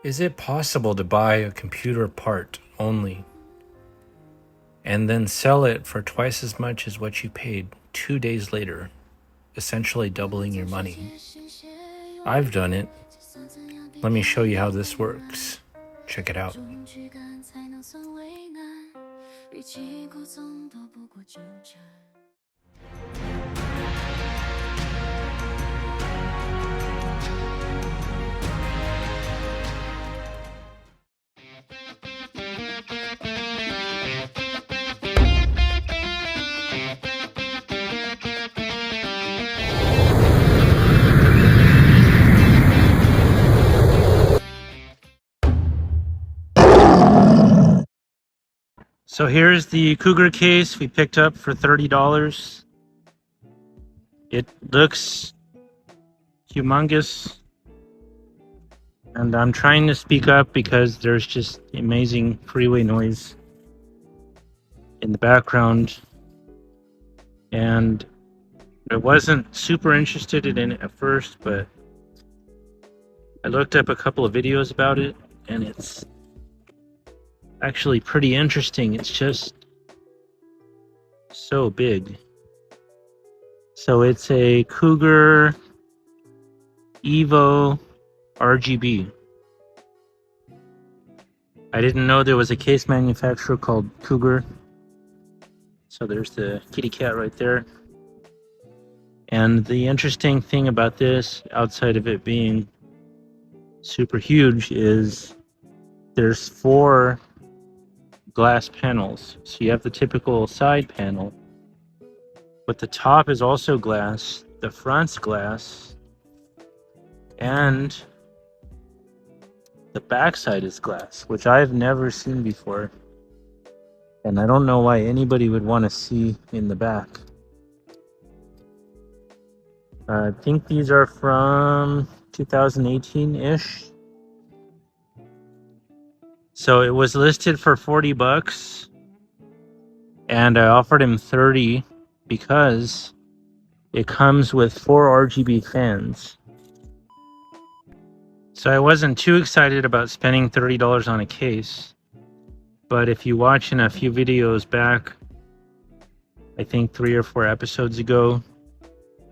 Is it possible to buy a computer part only and then sell it for twice as much as what you paid 2 days later, essentially doubling your money? I've done it. Let me show you how this works. Check it out. So here's the Cougar case we picked up for $30. It looks humongous, and I'm trying to speak up because there's just amazing freeway noise in the background, and I wasn't super interested in it at first, but I looked up a couple of videos about it, and it's actually pretty interesting. It's just so big. So it's a Cougar EVO RGB. I didn't know there was a case manufacturer called Cougar. So there's the kitty cat right there. And the interesting thing about this, outside of it being super huge, is there's 4 glass panels. So you have the typical side panel, but the top is also glass, the front's glass, and the backside is glass, which I've never seen before. And I don't know why anybody would want to see in the back. I think these are from 2018-ish. So it was listed for $40, and I offered him $30 because it comes with 4 RGB fans. So I wasn't too excited about spending $30 on a case, but if you watch in a few videos back, I think 3 or 4 episodes ago,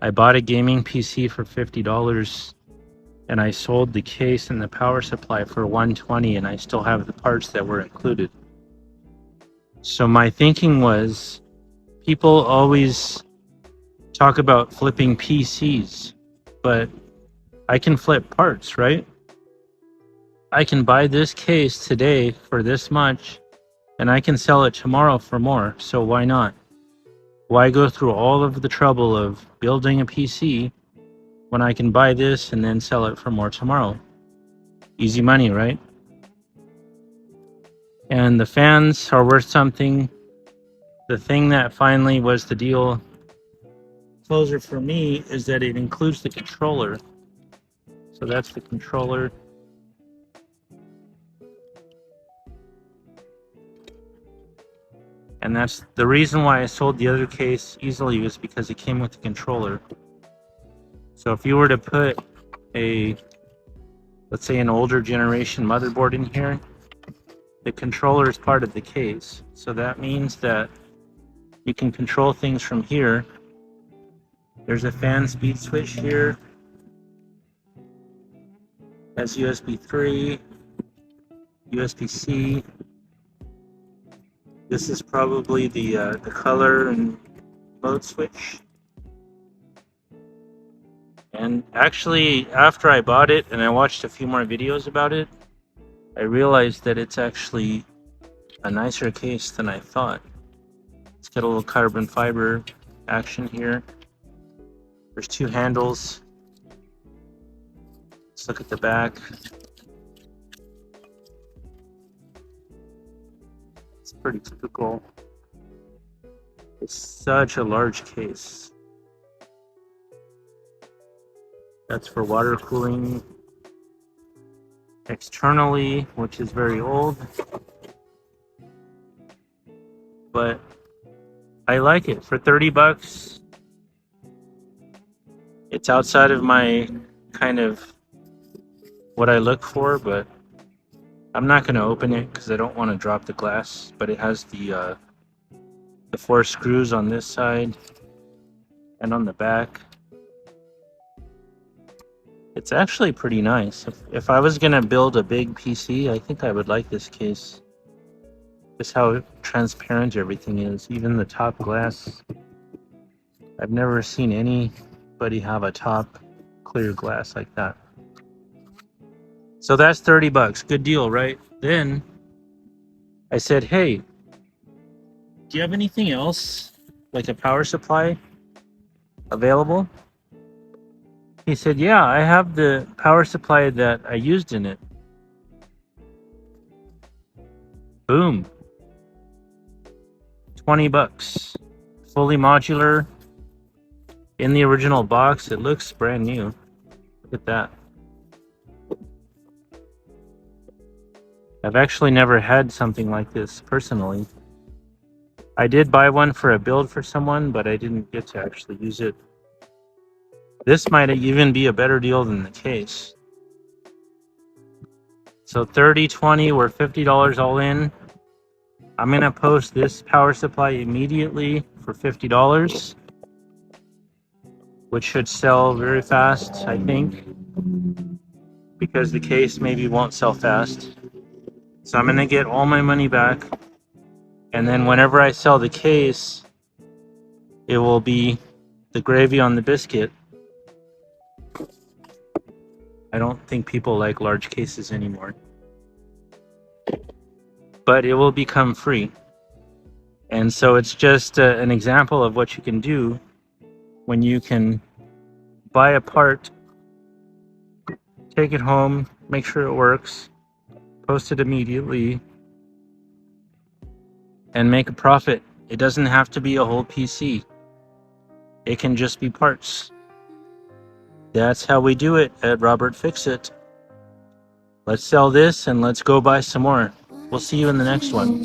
I bought a gaming PC for $50, and I sold the case and the power supply for $120, and I still have the parts that were included. So my thinking was, people always talk about flipping PCs, but I can flip parts, right? I can buy this case today for this much, and I can sell it tomorrow for more, so why not? Why go through all of the trouble of building a PC when I can buy this and then sell it for more tomorrow? Easy money, right? And the fans are worth something. The thing that finally was the deal closer for me is that it includes the controller. So that's the controller. And that's the reason why I sold the other case easily, was because it came with the controller. So if you were to put a, let's say, an older generation motherboard in here, the controller is part of the case. So that means that you can control things from here. There's a fan speed switch here. Has USB 3, USB-C. This is probably the color and mode switch. And actually, after I bought it and I watched a few more videos about it, I realized that it's actually a nicer case than I thought. It's got a little carbon fiber action here. There's 2 handles. Let's look at the back. It's pretty typical. It's such a large case. That's for water cooling externally, which is very old. But I like it. For $30, it's outside of my kind of what I look for, but I'm not going to open it because I don't want to drop the glass, but it has the 4 screws on this side and on the back. It's actually pretty nice. If I was going to build a big PC, I think I would like this case. Just how transparent everything is, even the top glass. I've never seen anybody have a top clear glass like that. So that's 30 bucks. Good deal, right? Then I said, hey, do you have anything else, like a power supply, available? He said, yeah, I have the power supply that I used in it. Boom. 20 bucks. Fully modular. In the original box, it looks brand new. Look at that. I've actually never had something like this personally. I did buy one for a build for someone, but I didn't get to actually use it. This might even be a better deal than the case. So 30, 20, or $50 all in. I'm going to post this power supply immediately for $50, which should sell very fast, I think, because the case maybe won't sell fast. So I'm going to get all my money back, and then whenever I sell the case, it will be the gravy on the biscuit. I don't think people like large cases anymore. But it will become free. And so it's just an example of what you can do when you can buy a part, take it home, make sure it works, post it immediately, and make a profit. It doesn't have to be a whole PC. It can just be parts. That's how we do it at Robert Fix-It. Let's sell this and let's go buy some more. We'll see you in the next one.